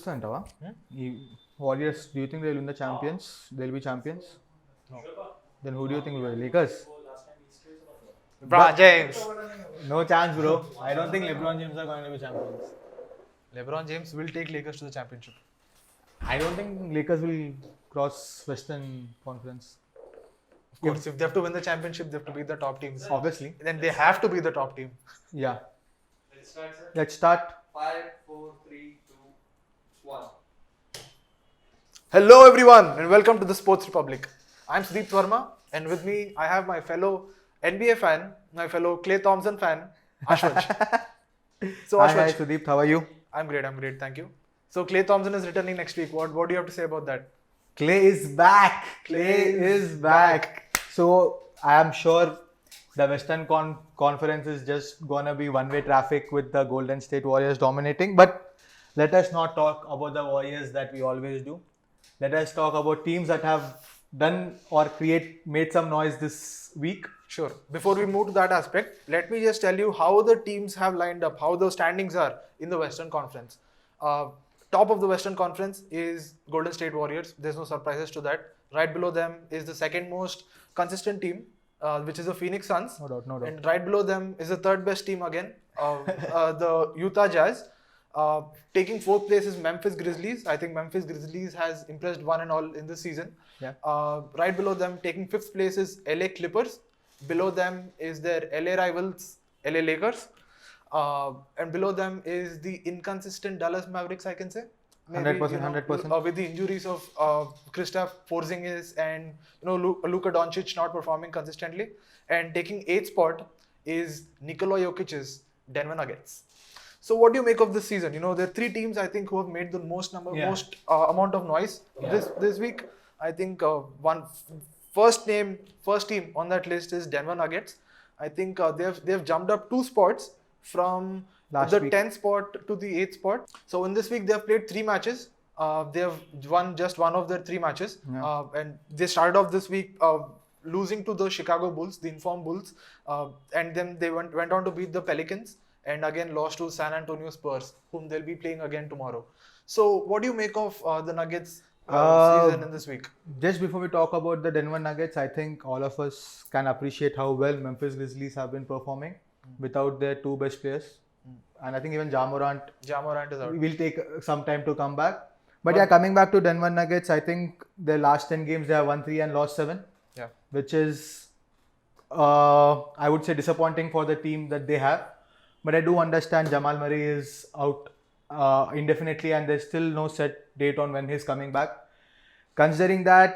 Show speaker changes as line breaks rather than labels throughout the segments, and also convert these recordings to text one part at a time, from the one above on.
గెలుస్తారంటావా ఈ వారియర్స్? Do you think they will win the champions? They will be champions?
No.
Then who do you think will win? Lakers?
LeBron James.
No chance, bro. I don't think LeBron James are going to be champions.
LeBron James will take Lakers to the championship.
I don't think Lakers will cross Western Conference.
Of course, if they have to win the championship, they have to beat the top teams.
Obviously.
Then they have to be the top team.
Yeah.
Let's start, sir.
Let's start.
5, 4, 3, 2, 1.
Hello, everyone, and welcome to the Sports Republic. I'm Sudeep Verma, and with me, I have my fellow NBA fan, my fellow Klay Thompson fan, Ashwaj. So,
Hi,
Ashwaj,
Sudeep. How are you?
I'm great, thank you. So, Klay Thompson is returning next week. What do you have to say about that?
Clay is back. Clay is back. So I am sure the Western Conference is just gonna be one-way traffic with the Golden State Warriors dominating. But let us not talk about the Warriors that we always do. Let us talk about teams that have done or made some noise this week.
Sure. Before we move to that aspect, let me just tell you how the teams have lined up, how the standings are in the Western Conference. Top of the Western Conference is Golden State Warriors. There's no surprises to that. Right below them is the second most consistent team, which is the Phoenix Suns.
No doubt.
And right below them is the third best team again, the Utah Jazz. Taking fourth place is Memphis Grizzlies. I think Memphis Grizzlies has impressed one and all in this season.
Yeah.
Right below them, taking fifth place is LA Clippers. Below them is their LA rivals, LA Lakers. And below them is the inconsistent Dallas Mavericks, I can say.
100%, 100%.
With the injuries of Kristaps Porzingis and Luka Doncic not performing consistently. And taking 8th spot is Nikola Jokic's Denver Nuggets. So what do you make of this season? There are three teams I think who have made the most amount of noise this week. I think first team on that list is Denver Nuggets. I think they have jumped up 2 spots from
Last
the
week.
10th spot to the 8th spot. So in this week they have played 3 matches. They have won just one of their 3 matches.
Yeah.
And they started off this week losing to the Chicago Bulls, the informed Bulls. And then they went on to beat the Pelicans and again lost to San Antonio Spurs, whom they'll be playing again tomorrow. So what do you make of the Nuggets season in this week?
Just before we talk about the Denver Nuggets, I think all of us can appreciate how well Memphis Grizzlies have been performing without their 2 best players. And I think even Ja Morant
is out.
will take some time to come back. But yeah, coming back to Denver Nuggets, I think their last 10 games they have won 3 and lost 7.
Yeah.
Which is, I would say, disappointing for the team that they have. But I do understand Jamal Murray is out indefinitely and there's still no set date on when he's coming back. Considering that,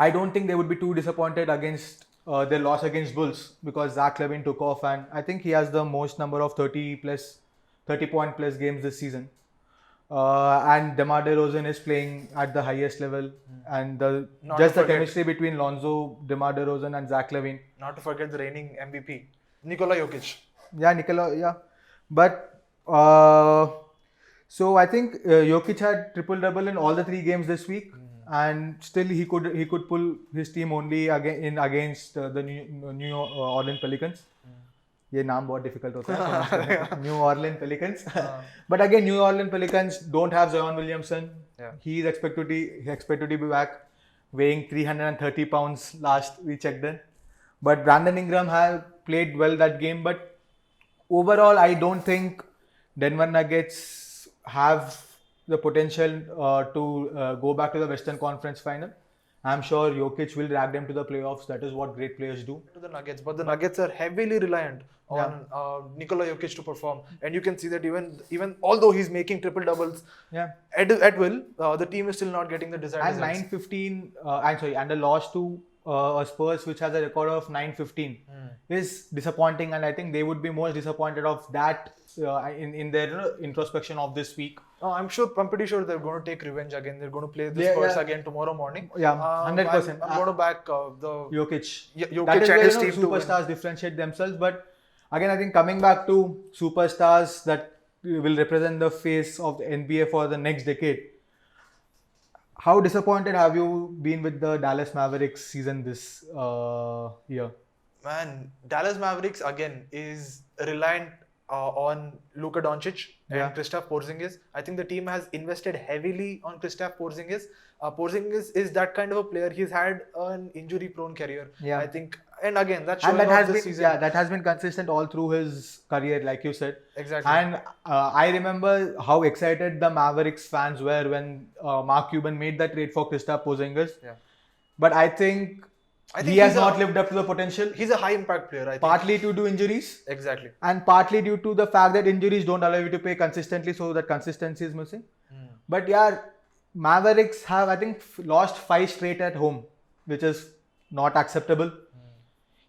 I don't think they would be too disappointed against their loss against Bulls because Zach LaVine took off and I think he has the most number of 30 point plus games this season. And DeMar DeRozan is playing at the highest level and the chemistry between Lonzo, DeMar DeRozan and Zach LaVine.
Not to forget the reigning MVP, Nikola Jokic.
Yeah. But so I think Jokic had triple-double in all the 3 games this week. And still he could pull his team only against the New Orleans Pelicans. ये नाम बहुत difficult होता है. New Orleans Pelicans. But again, New Orleans Pelicans don't have Zion Williamson.
Yeah.
He is expected to be back, weighing 330 pounds last we checked in. But Brandon Ingram have played well that game. But overall, I don't think Denver Nuggets have the potential to go back to the Western Conference final. I'm sure Jokic will drag them to the playoffs. That is what great players do.
To the Nuggets, but the Nuggets are heavily reliant on Nikola Jokic to perform, and you can see that even although he's making triple doubles at will, the team is still not getting the desired
And
results.
and the loss to Spurs, which has a record of 9-15, is disappointing, and I think they would be most disappointed of that in their introspection of this week.
I'm pretty sure they're going to take revenge again. They're going to play the Spurs again tomorrow morning.
Yeah, 100%.
I'm going to back the
Jokic.
Jokic
That is
and
where
his team to win.
superstars differentiate themselves. But again, I think coming back to superstars that will represent the face of the NBA for the next decade. How disappointed have you been with the Dallas Mavericks season this year?
Man, Dallas Mavericks again is reliant on Luka Doncic and
Yeah.
Kristaps Porzingis. I think the team has invested heavily on Kristaps Porzingis. Porzingis is that kind of a player. He's had an injury-prone career.
Yeah.
I think, and again, that's
And
showing
that
off
has
this
been
season.
that has been consistent all through his career, like you said.
Exactly.
And I remember how excited the Mavericks fans were when Mark Cuban made that trade for Kristaps Porzingis.
Yeah.
But I think
I
he has
he's
not lived up to the potential,
He's a high-impact player. I think.
partly due to injuries
Exactly.
and partly due to the fact that injuries don't allow you to play consistently, so that consistency is missing. But yeah, Mavericks have, I think, lost 5 straight at home, which is not acceptable.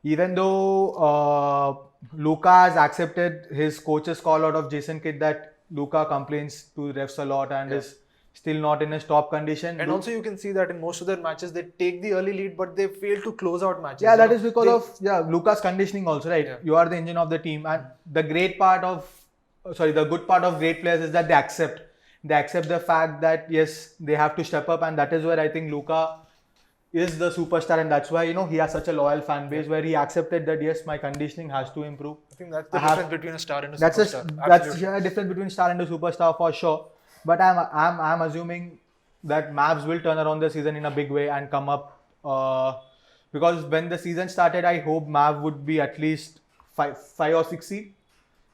Even though Luka has accepted his coach's call out of Jason Kidd that Luka complains to refs a lot and is still not in his top condition.
And also, you can see that in most of their matches, they take the early lead, but they fail to close out matches.
Yeah,
you
that
know.
is because of Luka's conditioning also, right?
Yeah.
You are the engine of the team, and the good part of great players is that they accept the fact that yes, they have to step up, and that is where I think Luka is the superstar, and that's why he has such a loyal fan base where he accepted that yes, my conditioning has to improve.
I think that's the
I have-
difference between a star and a
That's
superstar.
that's
Absolutely.
a difference between star and a superstar for sure. But I'm assuming that Mavs will turn around the season in a big way and come up because when the season started, I hope Mav would be at least 5 or 6 seed.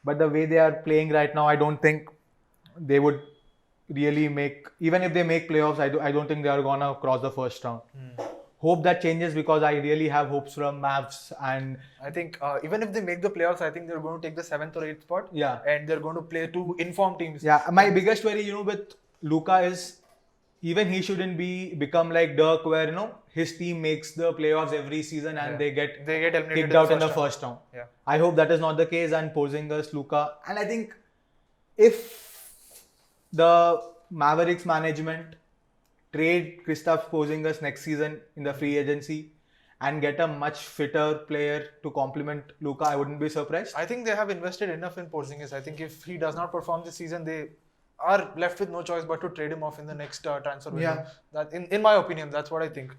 But the way they are playing right now, I don't think they would really make. Even if they make playoffs, I don't think they are gonna cross the first round. Hope that changes because I really have hopes from Mavs and
I think even if they make the playoffs, I think they're going to take the 7th or 8th spot.
Yeah.
And they're going to play 2 informed teams.
yeah. My biggest worry, with Luka is even he shouldn't become like Dirk, where his team makes the playoffs every season and they get
eliminated
kicked out in the
round.
first round.
Yeah.
I hope that is not the case, and Porzingis, Luka, and I think if the Mavericks management trade Kristaps Porzingis next season in the free agency and get a much fitter player to complement Luka, I wouldn't be surprised.
I think they have invested enough in Porzingis. I think if he does not perform this season, they are left with no choice but to trade him off in the next transfer window.
Yeah.
That, in my opinion, that's what I think.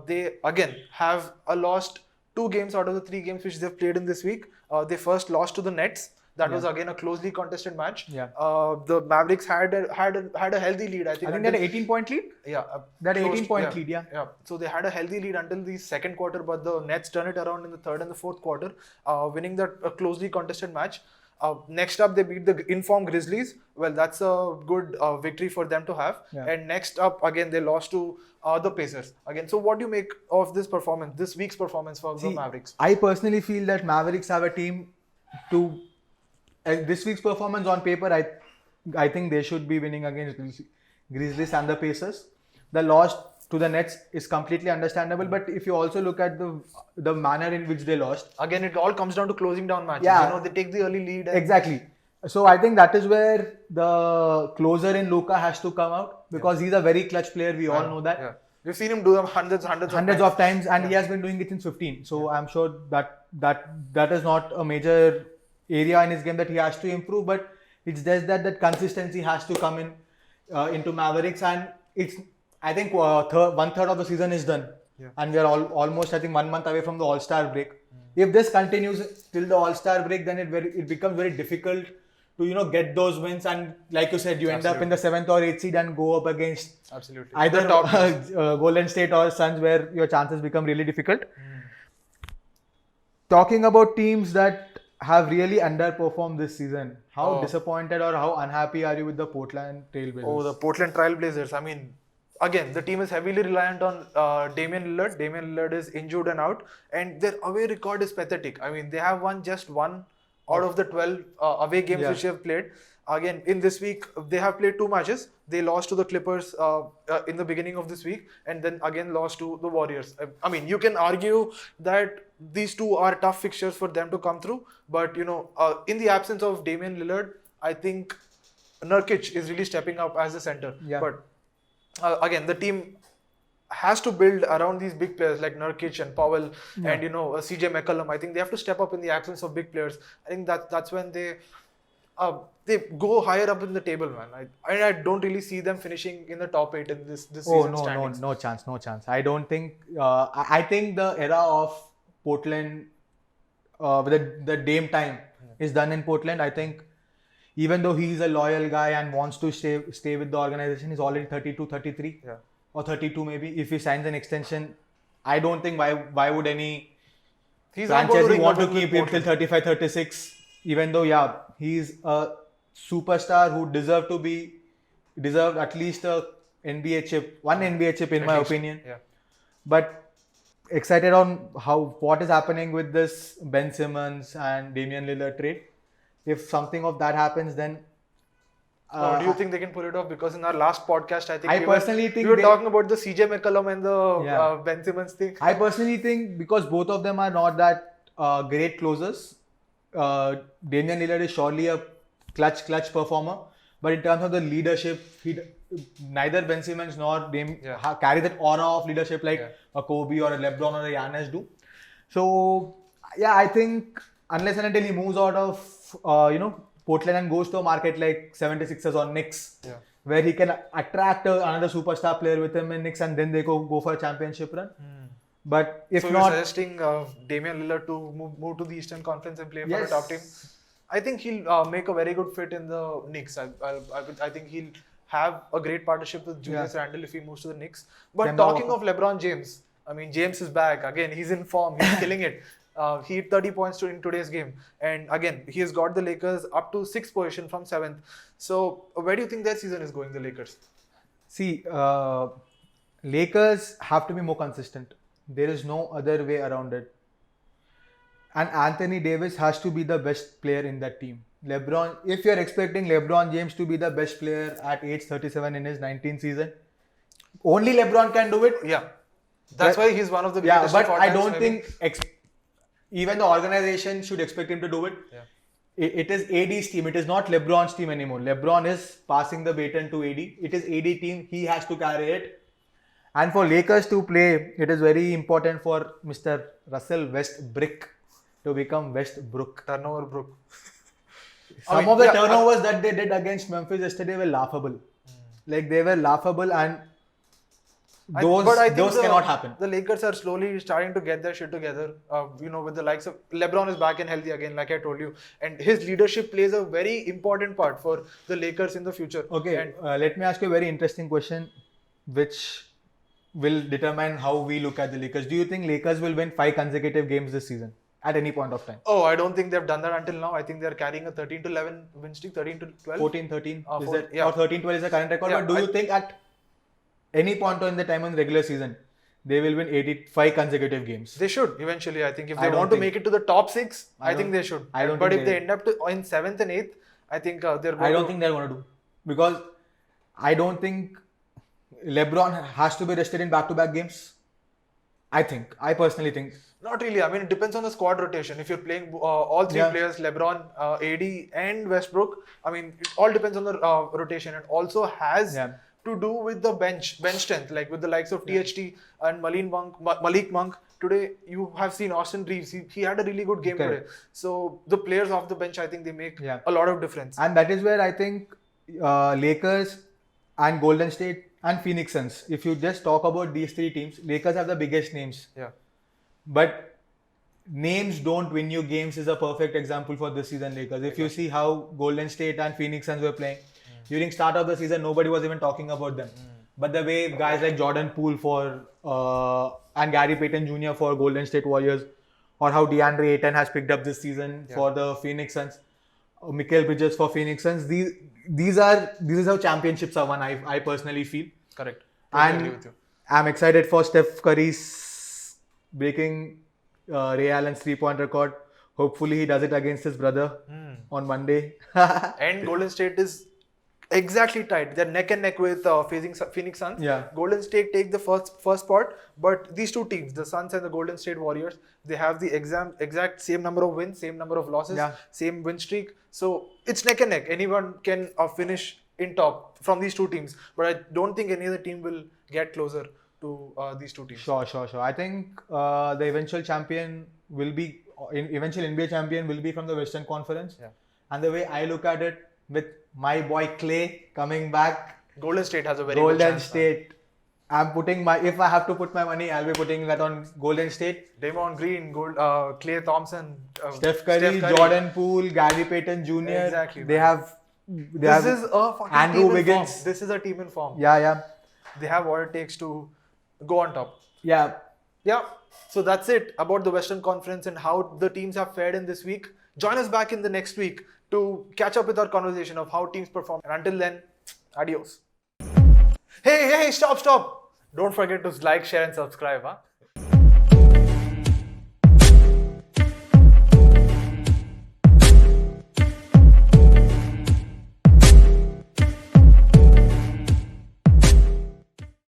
They again have lost 2 games out of the 3 games which they've played in this week. They first lost to the Nets. That was again a closely contested match.
Yeah.
The Mavericks had a healthy lead. I think
they had an 18-point lead.
Yeah,
That
close-
18-point lead, yeah.
Yeah, so they had a healthy lead until the second quarter, but the Nets turned it around in the third and the fourth quarter, winning that closely contested match. Next up, they beat the informed Grizzlies. Well, that's a good victory for them to have.
Yeah.
And next up, again, they lost to the Pacers. Again, so what do you make of this performance, this week's performance for the Mavericks?
I personally feel that Mavericks have a team to. This week's performance on paper, I think they should be winning against Grizzlies and the Pacers. The loss to the Nets is completely understandable, but if you also look at the manner in which they lost,
Again, it all comes down to closing down matches.
Yeah.
They take the early lead. And
exactly. So I think that is where the closer in Luka has to come out because he's a very clutch player. We all know that.
Yeah. We've seen him do them hundreds
Of times, and he has been doing it since 15. So I'm sure that is not a major area in his game that he has to improve, but it's just that consistency has to come in into Mavericks, and it's I think 1/3 of the season is done, and we are almost I think 1 month away from the All-Star break. If this continues till the All-Star break, then it becomes very difficult to get those wins, and like you said, you end up in the 7th or 8th seed and go up against
Absolutely.
either
The top teams.
Golden State or Suns, where your chances become really difficult. Talking about teams that have really underperformed this season, how disappointed or how unhappy are you with the Portland Trailblazers?
Oh, the Portland Trailblazers. I mean, again, the team is heavily reliant on Damian Lillard. Damian Lillard is injured and out, and their away record is pathetic. I mean, they have won just 1 out of the 12 away games which they have played. Again, in this week, they have played 2 matches. They lost to the Clippers in the beginning of this week, and then again lost to the Warriors. I mean, you can argue that these 2 are tough fixtures for them to come through, but in the absence of Damian Lillard, I think Nurkic is really stepping up as the center.
Yeah.
But again, the team has to build around these big players like Nurkic and Powell and CJ McCollum. I think they have to step up in the absence of big players. I think that's when they go higher up in the table, man. I don't really see them finishing in the top 8 in this season standings.
no chance. I don't think. I think the era of Portland with the Dame time is done in Portland. I think even though he's a loyal guy and wants to stay with the organization, he's already 32, 33
Yeah.
or 32 maybe. If he signs an extension, I don't think why would any
He's not going to
franchisee
ring
want
up
to
with
keep him till
Portland.
35, 36. Even though, yeah, he's a superstar who deserved at least a NBA chip, one NBA chip in
At
my
least.
opinion.
Yeah.
But excited on what is happening with this Ben Simmons and Damian Lillard trade. If something of that happens, then
Do you think they can pull it off? Because in our last podcast, I think
I personally think
we were
they-
talking about the CJ McCollum and the
Yeah.
Ben Simmons thing.
I personally think because both of them are not that great closers, Damian Lillard is surely a clutch performer. But in terms of the leadership, neither Ben Simmons nor Dame
Yeah.
carry that aura of leadership like
Yeah.
a Kobe or a LeBron or a Giannis do. So yeah, I think unless and until he moves out of Portland and goes to a market like 76ers or Knicks,
Yeah.
where he can attract another superstar player with him in Knicks and then they go for a championship run. But if
So
not,
you're suggesting Damian Lillard to move to the Eastern Conference and play for
Yes.
the top team? I think he'll make a very good fit in the Knicks. I think he'll have a great partnership with Julius Randle if he moves to the Knicks. But
Kemba
talking
Walker.
of LeBron James, I mean, James is back. Again, he's in form. He's killing it. He hit 30 points in today's game. And again, he has got the Lakers up to 6th position from 7th. So where do you think their season is going, the Lakers?
see, Lakers have to be more consistent. There is no other way around it. And Anthony Davis has to be the best player in that team. LeBron, if you're expecting LeBron James to be the best player at age 37 in his 19th season, only LeBron can do it.
Yeah. That's
But-
why he's one of the
Yeah,
greatest
but
of all
I
times,
don't
maybe.
think even the organization should expect him to do it.
Yeah.
It is AD's team. It is not LeBron's team anymore. LeBron is passing the baton to AD. It is AD team. He has to carry it. And for Lakers to play, it is very important for Mr. Russell Westbrook to become Westbrook.
Turnover broke.
Some of the turnovers that they did against Memphis yesterday were laughable. Like they were laughable, and those cannot happen.
The Lakers are slowly starting to get their shit together. With the likes of LeBron is back and healthy again, like I told you, and his leadership plays a very important part for the Lakers in the future.
Okay,
And
let me ask you a very interesting question, which will determine how we look at the Lakers. Do you think Lakers will win 5 consecutive games this season at any point of time?
I don't think they've done that until now. I think they're carrying a 13-11 win streak, 13-12.
14-13
Uh,
is
four-
that,
yeah.
or 13-12 is the current record.
Yeah,
But do you think at any point in the time in the regular season they will win 85 consecutive games?
They should eventually. I think if
I
they
don't
want to
think-
make it to the top 6,
I
I think
don't-
they should.
I don't
But
think
if they
they-
end up in 7th and 8th, I think they're going
I don't
to.
think they're going to do, because I don't think LeBron has to be rested in back-to-back games. I personally think.
Not really. I mean, it depends on the squad rotation. If you're playing all 3
Yeah.
players, LeBron, AD, and Westbrook, I mean, it all depends on the rotation. And also has
Yeah.
to do with the bench strength, like with the likes of THT and Malik Monk. Today, you have seen Austin Reeves. He had a really good game
Correct.
today. So the players off the bench, I think they make
Yeah.
a lot of difference.
And that is where I think Lakers and Golden State and Phoenix Suns, if you just talk about these 3 teams, Lakers have the biggest names.
Yeah.
But names don't win you games is a perfect example for this season Lakers. If you see how Golden State and Phoenix Suns were playing, during start of the season, nobody was even talking about them. But the way guys like Jordan Poole and Gary Payton Jr. for Golden State Warriors, or how DeAndre Ayton has picked up this season for the Phoenix Suns, Mikal Bridges for Phoenix Suns, these is how championships are won. I personally feel.
Correct. Totally agree
And
with you.
I'm excited for Steph Curry's breaking Ray Allen's 3-point record. Hopefully he does it against his brother on Monday.
And Golden State is exactly tied. They're neck and neck with Phoenix Suns.
Yeah.
Golden State take the first spot, but these 2 teams, the Suns and the Golden State Warriors, they have the exact same number of wins, same number of losses,
Yeah.
same win streak. So it's neck and neck. Anyone can finish in top from these 2 teams, but I don't think any other team will get closer to these 2 teams.
Sure. I think the eventual NBA champion will be from the Western Conference.
Yeah.
And the way I look at it, with my boy Clay coming back,
Golden State has a very good
Golden
chance.
State I'm putting my, if I have to put my money, I'll be putting that on Golden State.
Draymond Green, Klay Thompson,
Steph Curry, Jordan Poole, Gary Payton Jr.
Exactly,
They
man.
have.
This is a fucking
Andrew
team in
Wiggins.
form. This is a team in form.
Yeah.
They have what it takes to go on top.
Yeah.
Yeah. So that's it about the Western Conference and how the teams have fared in this week. Join us back in the next week to catch up with our conversation of how teams perform. And until then, adios. Hey, stop. Don't forget to like, share, and subscribe. Huh?